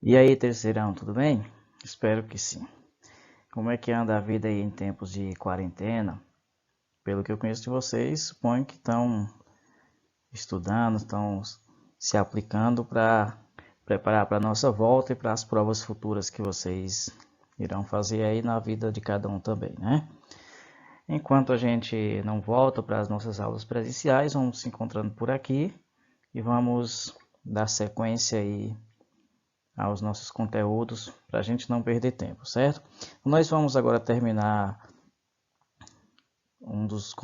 E aí, terceirão, tudo bem? Espero que sim. Como é que anda a vida aí em tempos de quarentena? Pelo que eu conheço de vocês, suponho que estão estudando, estão se aplicando para preparar para a nossa volta e para as provas futuras que vocês irão fazer aí na vida de cada um também, né? Enquanto a gente não volta para as nossas aulas presenciais, vamos se encontrando por aqui e vamos dar sequência aí aos nossos conteúdos para a gente não perder tempo, certo? Nós vamos agora terminar um dos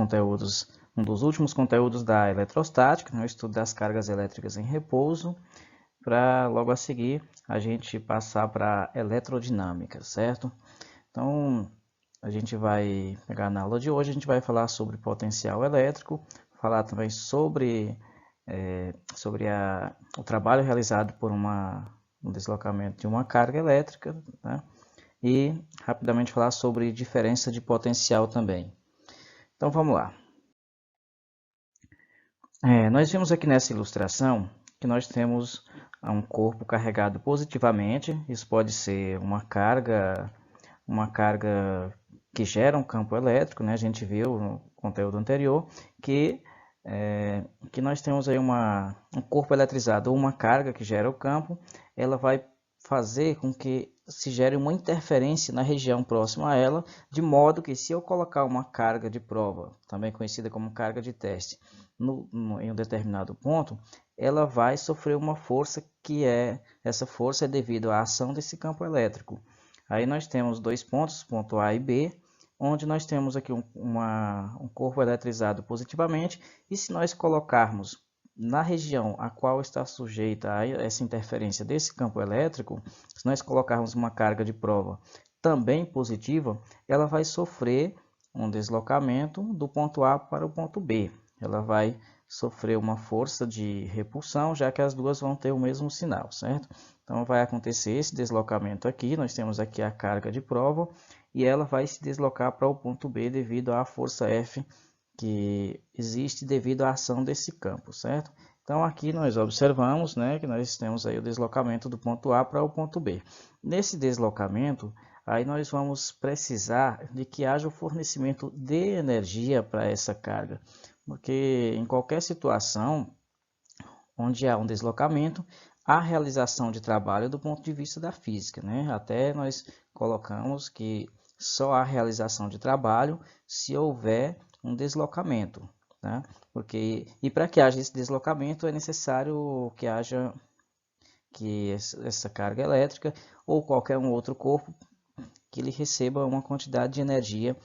últimos conteúdos da eletrostática, né, o estudo das cargas elétricas em repouso, para logo a seguir a gente passar para a eletrodinâmica, certo? Então, a gente vai pegar na aula de hoje, a gente vai falar sobre potencial elétrico, falar também sobre o trabalho realizado por um deslocamento de uma carga elétrica, né? E rapidamente falar sobre diferença de potencial também. Então vamos lá. Nós vimos aqui nessa ilustração que nós temos um corpo carregado positivamente. Isso pode ser uma carga que gera um campo elétrico, né? A gente viu no conteúdo anterior que que nós temos aí um corpo eletrizado ou uma carga que gera o campo, ela vai fazer com que se gere uma interferência na região próxima a ela, de modo que se eu colocar uma carga de prova, também conhecida como carga de teste, em um determinado ponto, ela vai sofrer uma força essa força é devido à ação desse campo elétrico. Aí nós temos dois pontos, ponto A e B, onde nós temos aqui um corpo eletrizado positivamente, e se nós colocarmos na região a qual está sujeita a essa interferência desse campo elétrico, se nós colocarmos uma carga de prova também positiva, ela vai sofrer um deslocamento do ponto A para o ponto B. Ela vai sofrer uma força de repulsão, já que as duas vão ter o mesmo sinal, certo? Então vai acontecer esse deslocamento aqui, nós temos aqui a carga de prova, e ela vai se deslocar para o ponto B devido à força F que existe devido à ação desse campo, certo? Então aqui nós observamos, né, que nós temos aí o deslocamento do ponto A para o ponto B. Nesse deslocamento, aí nós vamos precisar de que haja o fornecimento de energia para essa carga, porque em qualquer situação onde há um deslocamento, há realização de trabalho do ponto de vista da física, né? Até nós colocamos que só há realização de trabalho se houver um deslocamento, tá? E para que haja esse deslocamento é necessário que haja essa carga elétrica ou qualquer um outro corpo que ele receba uma quantidade de energia,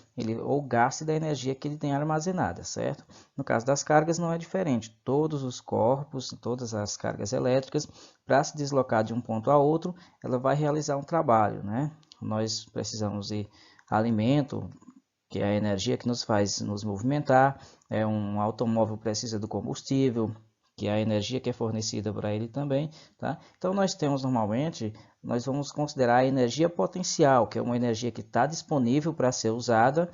ou gaste da energia que ele tem armazenada, certo? No caso das cargas não é diferente. Todos os corpos, todas as cargas elétricas, para se deslocar de um ponto a outro, ela vai realizar um trabalho, né? Nós precisamos de alimento, que é a energia que nos faz nos movimentar. Um automóvel precisa do combustível, que é a energia que é fornecida para ele também, tá? Então nós temos normalmente, nós vamos considerar a energia potencial, que é uma energia que está disponível para ser usada,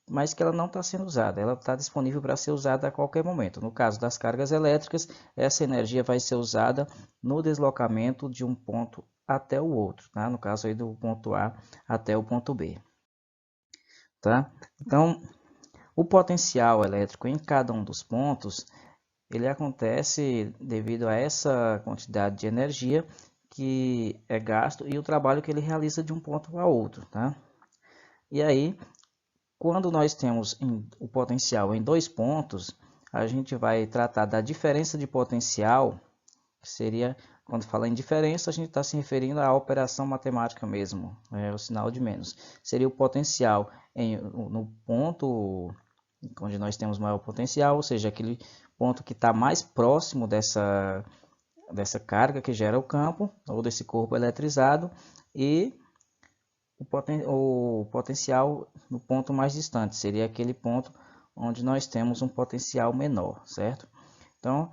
mas que ela não está sendo usada, ela está disponível para ser usada a qualquer momento. No caso das cargas elétricas, essa energia vai ser usada no deslocamento de um ponto até o outro, tá? No caso aí do ponto A até o ponto B, tá? Então, o potencial elétrico em cada um dos pontos, ele acontece devido a essa quantidade de energia que é gasto e o trabalho que ele realiza de um ponto a outro, tá? E aí, quando nós temos o potencial em dois pontos, a gente vai tratar da diferença de potencial, que seria, quando fala em diferença, a gente está se referindo à operação matemática mesmo, o sinal de menos. Seria o potencial no ponto onde nós temos maior potencial, ou seja, aquele ponto que está mais próximo dessa carga que gera o campo, ou desse corpo eletrizado, e o potencial no ponto mais distante, seria aquele ponto onde nós temos um potencial menor, certo? Então,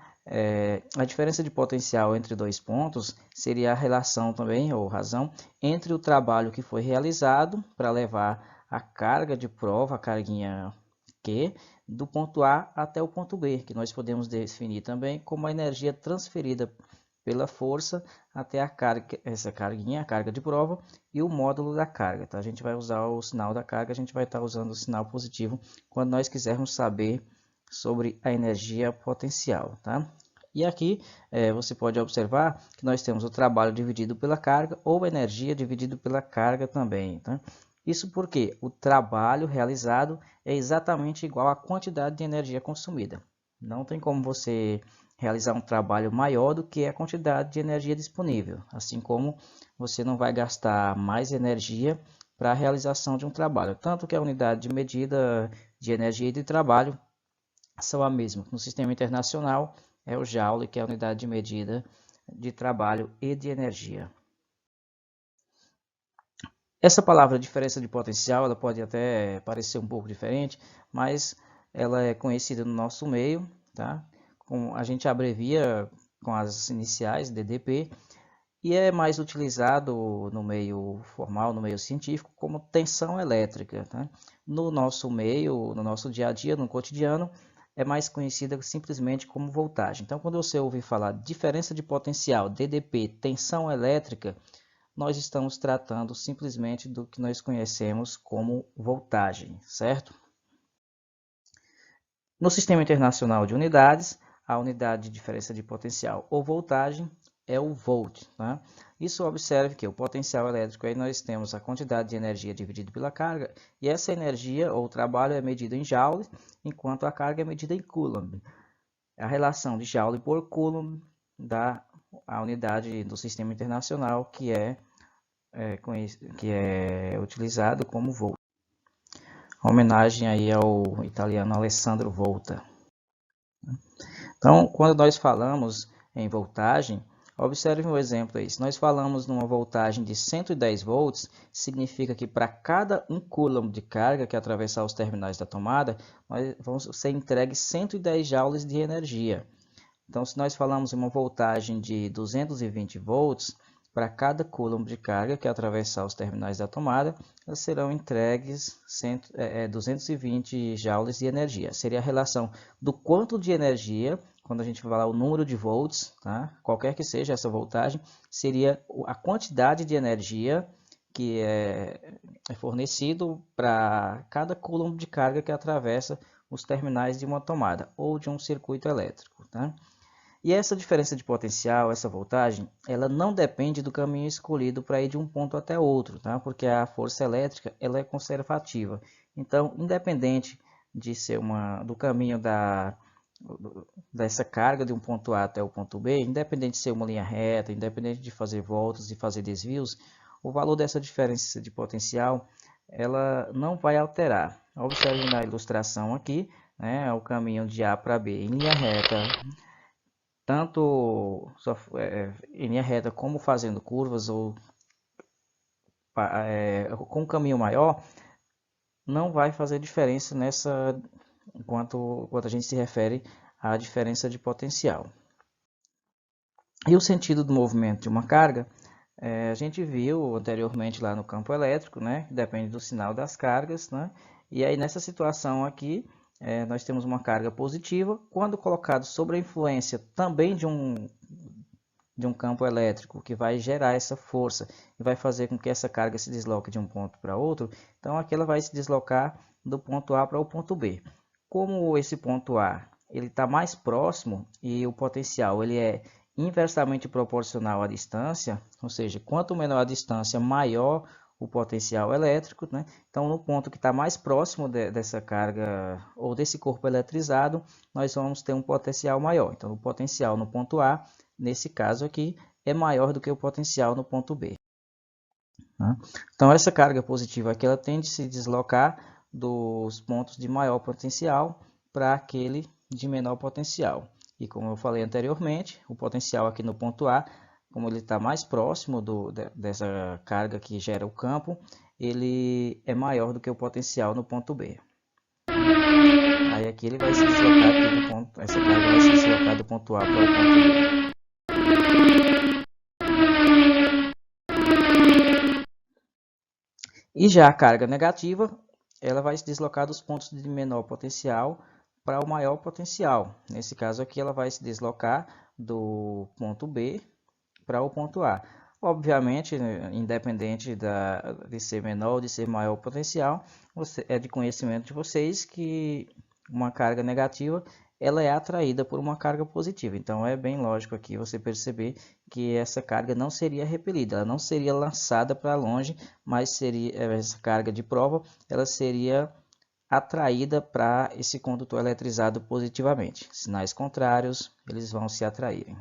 a diferença de potencial entre dois pontos seria a relação também, ou razão, entre o trabalho que foi realizado para levar a carga de prova, a carguinha Q, do ponto A até o ponto B, que nós podemos definir também como a energia transferida pela força até a carga, essa carguinha, a carga de prova, e o módulo da carga. Tá? A gente vai usar o sinal da carga, a gente vai estar usando o sinal positivo quando nós quisermos saber sobre a energia potencial. Tá? E aqui você pode observar que nós temos o trabalho dividido pela carga ou energia dividido pela carga também. Tá? Isso porque o trabalho realizado é exatamente igual à quantidade de energia consumida. Não tem como você realizar um trabalho maior do que a quantidade de energia disponível, assim como você não vai gastar mais energia para a realização de um trabalho. Tanto que a unidade de medida de energia e de trabalho são a mesma. No sistema internacional é o Joule, que é a unidade de medida de trabalho e de energia. Essa palavra diferença de potencial, ela pode até parecer um pouco diferente, mas ela é conhecida no nosso meio, tá? A gente abrevia com as iniciais DDP e é mais utilizado no meio formal, no meio científico, como tensão elétrica. Tá? No nosso meio, no nosso dia a dia, no cotidiano, é mais conhecida simplesmente como voltagem. Então, quando você ouvir falar diferença de potencial, DDP, tensão elétrica, nós estamos tratando simplesmente do que nós conhecemos como voltagem, certo? No Sistema Internacional de Unidades, a unidade de diferença de potencial ou voltagem é o volt. Tá? Isso observe que o potencial elétrico, aí nós temos a quantidade de energia dividida pela carga, e essa energia ou trabalho é medida em joule, enquanto a carga é medida em coulomb. A relação de joule por coulomb dá a unidade do Sistema Internacional, que é utilizado como volt. Homenagem aí ao italiano Alessandro Volta. Então, quando nós falamos em voltagem, observe um exemplo aí. Se nós falamos numa voltagem de 110 volts, significa que para cada 1 coulomb de carga que atravessar os terminais da tomada, vamos ser entregue 110 joules de energia. Então, se nós falamos em uma voltagem de 220 volts, para cada coulomb de carga que atravessar os terminais da tomada, serão entregues 220 joules de energia. Seria a relação do quanto de energia, quando a gente falar o número de volts, tá? Qualquer que seja essa voltagem, seria a quantidade de energia que é fornecido para cada coulomb de carga que atravessa os terminais de uma tomada ou de um circuito elétrico. Tá? E essa diferença de potencial, essa voltagem, ela não depende do caminho escolhido para ir de um ponto até outro, tá? Porque a força elétrica ela é conservativa. Então, independente de ser do caminho dessa carga de um ponto A até o ponto B, independente de ser uma linha reta, independente de fazer voltas e fazer desvios, o valor dessa diferença de potencial ela não vai alterar. Observe na ilustração aqui, né, o caminho de A para B em linha reta, tanto em linha reta como fazendo curvas ou com um caminho maior, não vai fazer diferença enquanto a gente se refere à diferença de potencial. E o sentido do movimento de uma carga, a gente viu anteriormente lá no campo elétrico, né? Depende do sinal das cargas, né? E aí nessa situação aqui, nós temos uma carga positiva, quando colocado sob a influência também de um campo elétrico que vai gerar essa força e vai fazer com que essa carga se desloque de um ponto para outro, então aqui ela vai se deslocar do ponto A para o ponto B. Como esse ponto A ele está mais próximo e o potencial ele é inversamente proporcional à distância, ou seja, quanto menor a distância, maior o potencial elétrico, né? Então, no ponto que está mais próximo dessa carga ou desse corpo eletrizado, nós vamos ter um potencial maior. Então, o potencial no ponto A, nesse caso aqui, é maior do que o potencial no ponto B. Né? Então, essa carga positiva aqui, ela tende a se deslocar dos pontos de maior potencial para aquele de menor potencial. E como eu falei anteriormente, o potencial aqui no ponto A, como ele está mais próximo dessa carga que gera o campo, ele é maior do que o potencial no ponto B. Aí aqui ele vai se deslocar aqui do ponto, essa carga vai se deslocar do ponto A para o ponto B. E já a carga negativa, ela vai se deslocar dos pontos de menor potencial para o maior potencial. Nesse caso aqui, ela vai se deslocar do ponto B para o ponto A. Obviamente, independente de ser menor ou de ser maior o potencial, é de conhecimento de vocês que uma carga negativa ela é atraída por uma carga positiva. Então é bem lógico aqui você perceber que essa carga não seria repelida, ela não seria lançada para longe, mas seria essa carga de prova, ela seria atraída para esse condutor eletrizado positivamente. Sinais contrários, eles vão se atraírem.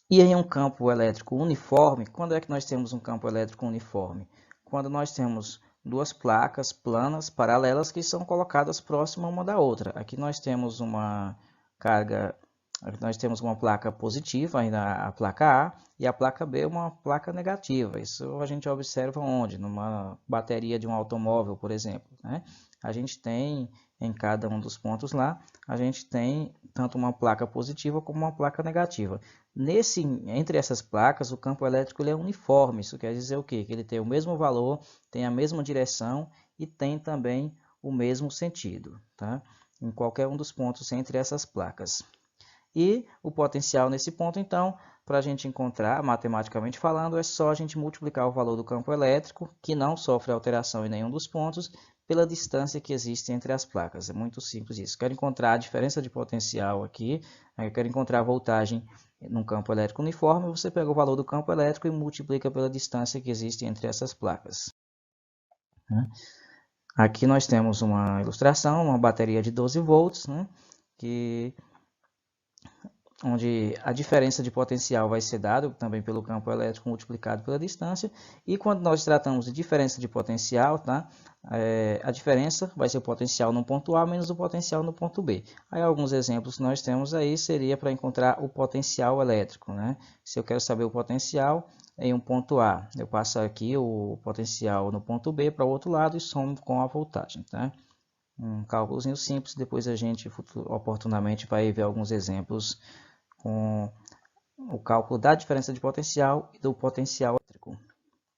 E em um campo elétrico uniforme, quando é que nós temos um campo elétrico uniforme? Quando nós temos duas placas planas paralelas que são colocadas próximas uma da outra. Aqui nós temos uma carga, aqui nós temos uma placa positiva, ainda a placa A, e a placa B uma placa negativa. Isso a gente observa onde? Numa bateria de um automóvel, por exemplo, né? A gente tem em cada um dos pontos lá, a gente tem tanto uma placa positiva como uma placa negativa. Entre essas placas, o campo elétrico ele é uniforme. Isso quer dizer o quê? Que ele tem o mesmo valor, tem a mesma direção e tem também o mesmo sentido, tá? Em qualquer um dos pontos entre essas placas. E o potencial nesse ponto, então, para a gente encontrar, matematicamente falando, é só a gente multiplicar o valor do campo elétrico, que não sofre alteração em nenhum dos pontos, pela distância que existe entre as placas. É muito simples isso. Quero encontrar a diferença de potencial aqui, eu quero encontrar a voltagem num campo elétrico uniforme, você pega o valor do campo elétrico e multiplica pela distância que existe entre essas placas. Aqui nós temos uma ilustração, uma bateria de 12 volts, né, onde a diferença de potencial vai ser dada também pelo campo elétrico multiplicado pela distância. E quando nós tratamos de diferença de potencial, tá? A diferença vai ser o potencial no ponto A menos o potencial no ponto B. Aí alguns exemplos que nós temos aí seria para encontrar o potencial elétrico, né? Se eu quero saber o potencial em um ponto A, eu passo aqui o potencial no ponto B para o outro lado e somo com a voltagem, tá? Um cálculozinho simples, depois a gente oportunamente vai ver alguns exemplos com o cálculo da diferença de potencial e do potencial elétrico.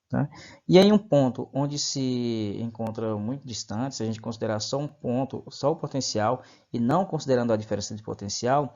Tá? E em um ponto onde se encontra muito distante, se a gente considerar só um ponto, só o potencial, e não considerando a diferença de potencial,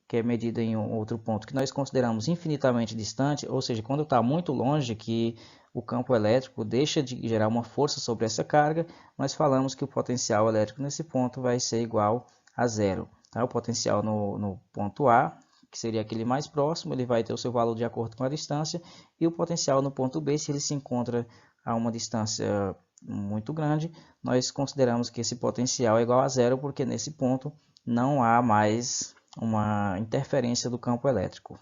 que é medida em um outro ponto que nós consideramos infinitamente distante, ou seja, quando está muito longe, que o campo elétrico deixa de gerar uma força sobre essa carga, nós falamos que o potencial elétrico nesse ponto vai ser igual a zero. Tá? O potencial no ponto A, que seria aquele mais próximo, ele vai ter o seu valor de acordo com a distância, e o potencial no ponto B, se ele se encontra a uma distância muito grande, nós consideramos que esse potencial é igual a zero, porque nesse ponto não há mais uma interferência do campo elétrico.